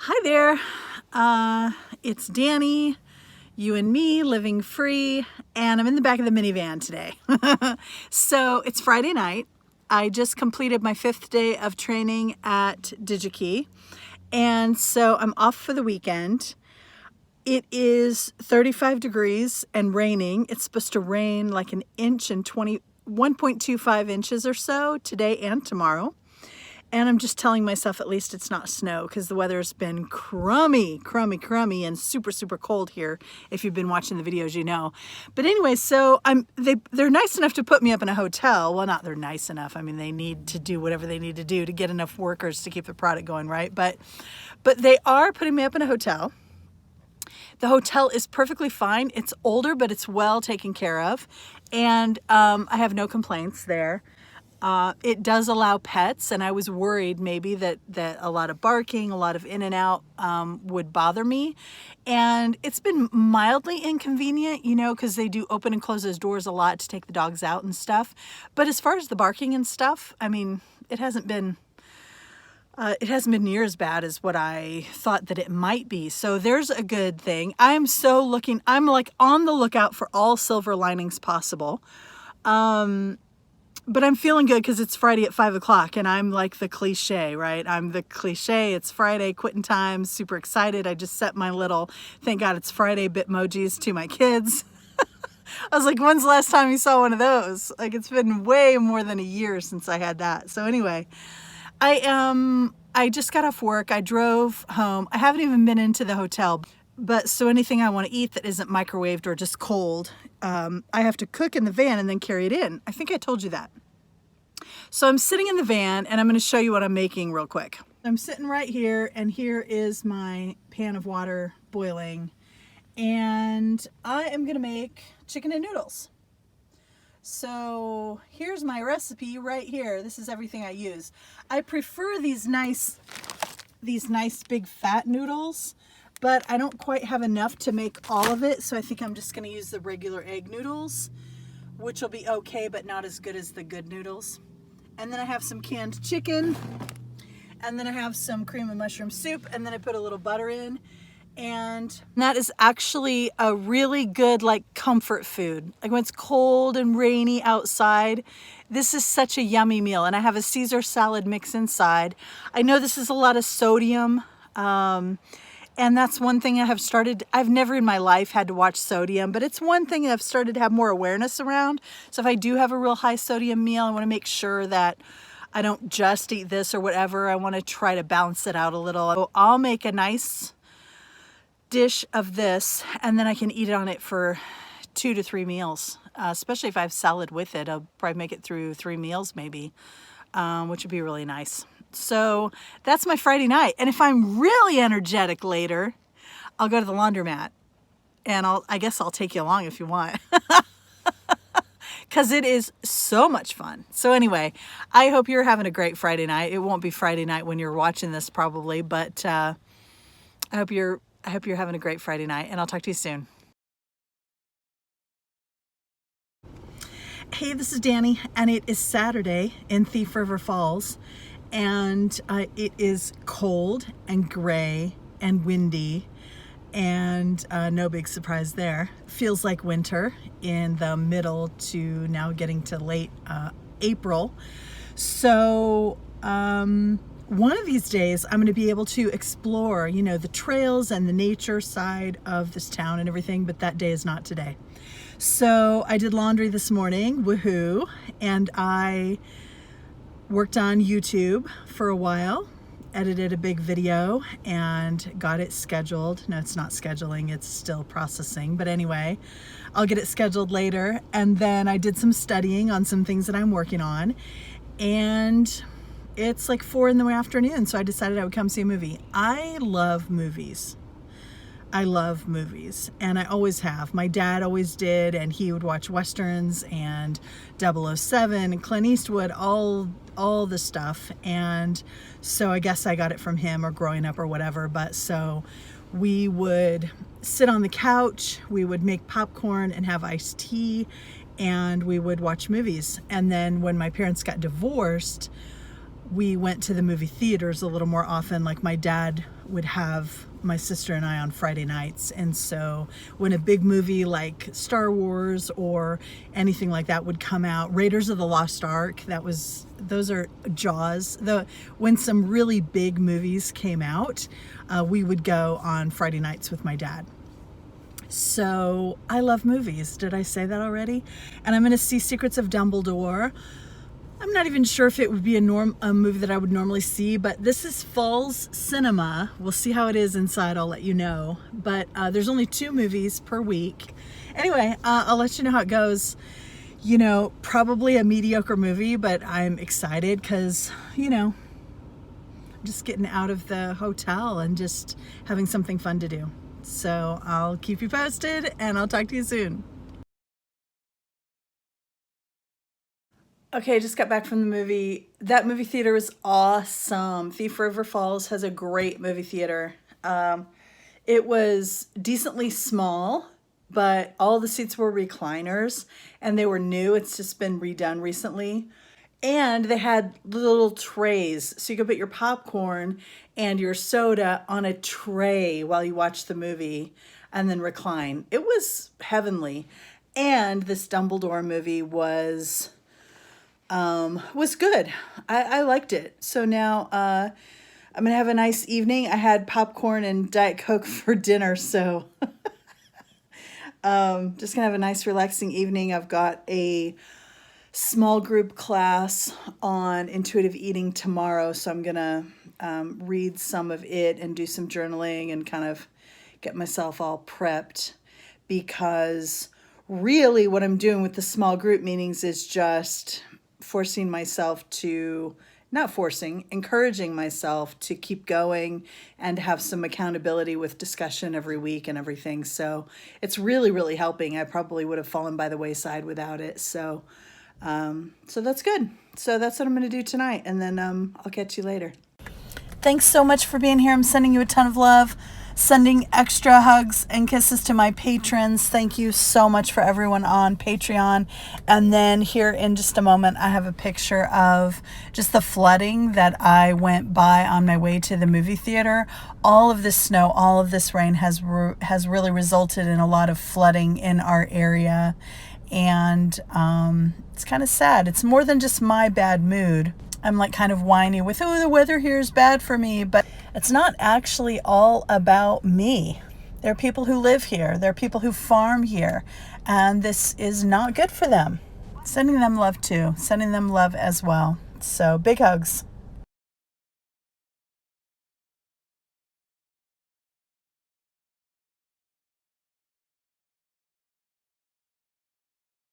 Hi there, it's Dani, you and me, living free, and I'm in the back of the minivan today. So it's Friday night. I just completed my 5th day of training at DigiKey, and so I'm off for the weekend. It is 35 degrees and raining. It's supposed to rain like an inch and 1.25 inches or so today and tomorrow. And I'm just telling myself at least it's not snow because the weather's been crummy and super cold here. If you've been watching the videos, you know. But anyway, so they're nice enough to put me up in a hotel. Well, not they're nice enough. I mean, they need to do whatever they need to do to get enough workers to keep the product going, right? But they are putting me up in a hotel. The hotel is perfectly fine. It's older, but it's well taken care of. And I have no complaints there. It does allow pets, and I was worried maybe that a lot of barking, a lot of in and out would bother me. And it's been mildly inconvenient, you know, because they do open and close those doors a lot to take the dogs out and stuff. But as far as the barking and stuff, I mean, it hasn't been near as bad as what I thought that it might be. So there's a good thing. I'm like on the lookout for all silver linings possible. But I'm feeling good because it's Friday at 5 o'clock and I'm like the cliche, right? I'm the cliche. It's Friday, quitting time, super excited. I just set my little, thank God it's Friday, Bitmojis to my kids. I was like, when's the last time you saw one of those? Like, it's been way more than a year since I had that. So anyway, I just got off work. I drove home. I haven't even been into the hotel. But so anything I want to eat that isn't microwaved or just cold, I have to cook in the van and then carry it in. I think I told you that. So I'm sitting in the van and I'm going to show you what I'm making real quick. I'm sitting right here and here is my pan of water boiling. And I am going to make chicken and noodles. So here's my recipe right here. This is everything I use. I prefer these nice big fat noodles, but I don't quite have enough to make all of it. So I think I'm just going to use the regular egg noodles, which will be okay, but not as good as the good noodles. And then I have some canned chicken, and then I have some cream and mushroom soup, and then I put a little butter in. And that is actually a really good, like, comfort food. Like when it's cold and rainy outside, this is such a yummy meal. And I have a Caesar salad mix inside. I know this is a lot of sodium, and that's one thing I've never in my life had to watch sodium, but it's one thing I've started to have more awareness around. So if I do have a real high sodium meal, I want to make sure that I don't just eat this or whatever. I want to try to balance it out a little. So I'll make a nice dish of this, and then I can eat it on it for 2 to 3 meals, especially if I have salad with it. I'll probably make it through 3 meals maybe, which would be really nice. So that's my Friday night. And if I'm really energetic later, I'll go to the laundromat, and I guess I'll take you along if you want. Because it is so much fun. So anyway, I hope you're having a great Friday night. It won't be Friday night when you're watching this probably, but I hope you're having a great Friday night, and I'll talk to you soon. Hey, this is Dani, and it is Saturday in Thief River Falls, and it is cold and gray and windy, and no big surprise there. Feels like winter in the middle to now getting to late April. So one of these days I'm going to be able to explore, you know, the trails and the nature side of this town and everything, but that day is not today. So I did laundry this morning, woohoo, and I worked on YouTube for a while, edited a big video and got it scheduled. No, it's not scheduling, it's still processing, but anyway, I'll get it scheduled later. And then I did some studying on some things that I'm working on, and it's like 4 in the afternoon, so I decided I would come see a movie. I love movies. And I always have. My dad always did, and he would watch Westerns and 007 and Clint Eastwood, all the stuff. And so I guess I got it from him or growing up or whatever. But so we would sit on the couch, we would make popcorn and have iced tea, and we would watch movies. And then when my parents got divorced, we went to the movie theaters a little more often. Like my dad would have my sister and I on Friday nights. And so when a big movie like Star Wars or anything like that would come out, Raiders of the Lost Ark, those are Jaws. When some really big movies came out, we would go on Friday nights with my dad. So I love movies. Did I say that already? And I'm going to see Secrets of Dumbledore. I'm not even sure if it would be a movie that I would normally see, but this is Falls Cinema. We'll see how it is inside. I'll let you know. But there's only 2 movies per week. Anyway, I'll let you know how it goes. You know, probably a mediocre movie, but I'm excited because, you know, I'm just getting out of the hotel and just having something fun to do. So I'll keep you posted and I'll talk to you soon. Okay, I just got back from the movie. That movie theater was awesome. Thief River Falls has a great movie theater. It was decently small, but all the seats were recliners and they were new. It's just been redone recently. And they had little trays, so you could put your popcorn and your soda on a tray while you watch the movie and then recline. It was heavenly. And this Dumbledore movie was good. I liked it. So now I'm gonna have a nice evening. I had popcorn and Diet Coke for dinner, so just gonna have a nice relaxing evening. I've got a small group class on intuitive eating tomorrow, so I'm gonna read some of it and do some journaling and kind of get myself all prepped, because really what I'm doing with the small group meetings is just forcing myself to, not forcing, encouraging myself to keep going and have some accountability with discussion every week and everything. So it's really, really helping. I probably would have fallen by the wayside without it. So that's good. So that's what I'm going to do tonight. And then I'll catch you later. Thanks so much for being here. I'm sending you a ton of love. Sending extra hugs and kisses to my patrons. Thank you so much for everyone on Patreon. And then here in just a moment, I have a picture of just the flooding that I went by on my way to the movie theater. All of this snow, all of this rain has really resulted in a lot of flooding in our area. And it's kind of sad. It's more than just my bad mood. I'm like kind of whiny with, oh, the weather here is bad for me, but it's not actually all about me. There are people who live here. There are people who farm here, and this is not good for them. Sending them love too. Sending them love as well. So big hugs.